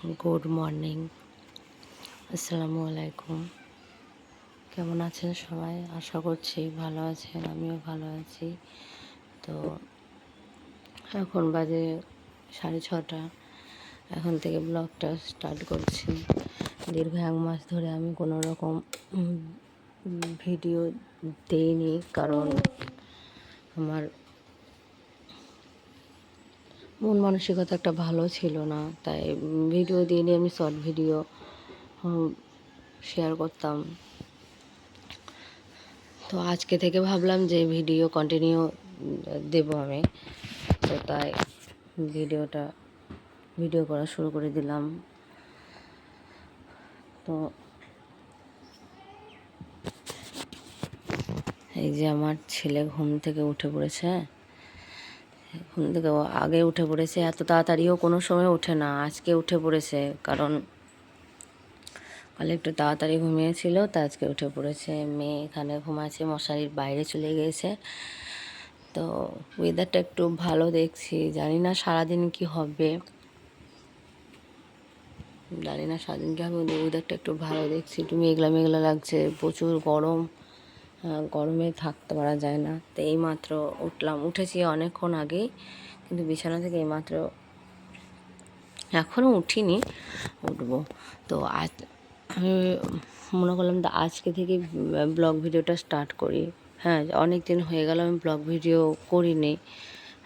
Good morning, আসসালামু আলাইকুম। কেমন আছেন সবাই? আশা করছি ভালো আছেন, আমিও ভালো আছি। তো এখন বাজে 6:30। এখন থেকে ব্লগটা স্টার্ট করছি। দীর্ঘ 1 মাস ধরে আমি কোনো রকম ভিডিও দেইনি, কারণ আমার মন মানসিকতা একটা ভালো ছিল না। তাই ভিডিও দিইনি, আমি শর্ট ভিডিও শেয়ার করতাম। তো আজকে থেকে ভাবলাম যে ভিডিও কন্টিনিউ দেব আমি। তো তাই ভিডিও করা শুরু করে দিলাম। তো এই যে আমার ছেলে ঘুম থেকে উঠে পড়েছে। ঘুম থেকে আগে উঠে পড়েছে, এত তাড়াতাড়িও কোনো সময় ওঠে না। আজকে উঠে পড়েছে, কারণ কালে একটু তাড়াতাড়ি ঘুমিয়েছিল, তা আজকে উঠে পড়েছে। মেয়ে এখানে ঘুমাচ্ছে, মশারির বাইরে চলে গিয়েছে। তো ওয়েদারটা একটু ভালো দেখছি, জানি না সারাদিন কি হবে, ওয়েদারটা একটু ভালো দেখছি। একটু মেঘলা মেঘলা লাগছে, প্রচুর গরম, গরমে থাকতে পারা যায় না। তো এইমাত্র উঠেছি অনেকক্ষণ আগেই, কিন্তু বিছানা থেকে এইমাত্র, এখনও উঠিনি, উঠবো। তো আজ আমি মনে করলাম আজকে থেকে ব্লগ ভিডিওটা স্টার্ট করি। হ্যাঁ, অনেক দিন হয়ে গেল আমি ব্লগ ভিডিও করিনি।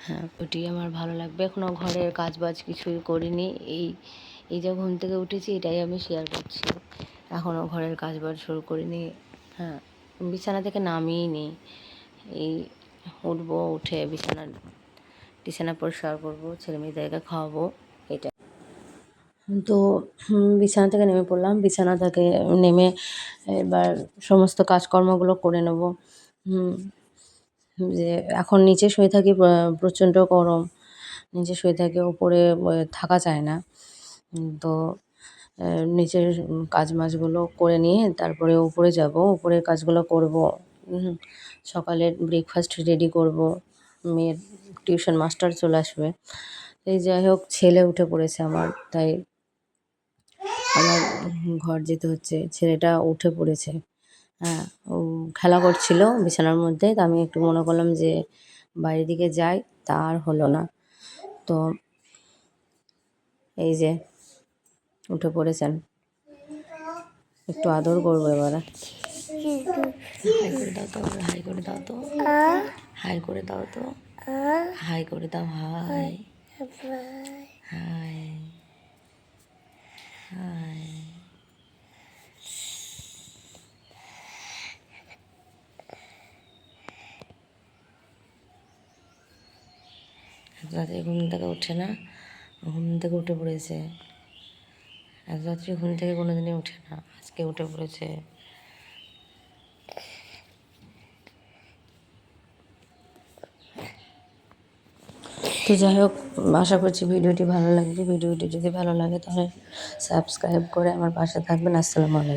হ্যাঁ, ওটি আমার ভালো লাগবে। এখনও ঘরের কাজবাজ কিছুই করিনি। এই যে ঘুম থেকে উঠেছি, এটাই আমি শেয়ার করছি। এখনও ঘরের কাজবাজ শুরু করিনি। হ্যাঁ, বিছানা থেকে নামিয়ে নি। এই উঠবো, উঠে বিছানা পরিষ্কার করবো, ছেলে মেয়েদেরকে খাওয়াবো, এটা। তো বিছানা থেকে নেমে পড়লাম। বিছানা থেকে নেমে এবার সমস্ত কাজকর্মগুলো করে নেব। যে এখন নিচে শুয়ে থাকি, প্রচণ্ড গরম, নিচে শুয়ে থাকি, উপরে থাকা যায় না। তো নিচের কাজগুলো করে নিয়ে তারপরে উপরে যাব, উপরের কাজগুলো করব। সকালের ব্রেকফাস্ট রেডি করব, মেয়ের টিউশন মাস্টার চলে আসবে। এই যাই হোক, ছেলে উঠে পড়েছে আমার, তাই আমার ঘর যেতে হচ্ছে। ছেলেটা উঠে পড়েছে। হ্যাঁ, ও খেলা করছিল বিছানার মধ্যে। তা আমি একটু মনে করলাম যে বাইরের দিকে যাই, তা আর হলো না। তো এই যে উঠে পড়েছেন, একটু আদর করবো এবারে। হাই করে দাও তো, হাই করে দাও তো, হাই করে দাও তো, হাই করে দাও, হাই হাই হাই। রাত্রে ঘুম থেকে উঠে না, ঘুম থেকে উঠে পড়েছে। এত রাত্রে ঘুম থেকে কোনোদিনই উঠে না, আজকে উঠে পড়েছে। তো যাই হোক, আশা করছি ভিডিওটি ভালো লাগবে। ভিডিওটি যদি ভালো লাগে তাহলে সাবস্ক্রাইব করে আমার পাশে থাকবেন। আসসালামু আলাইকুম।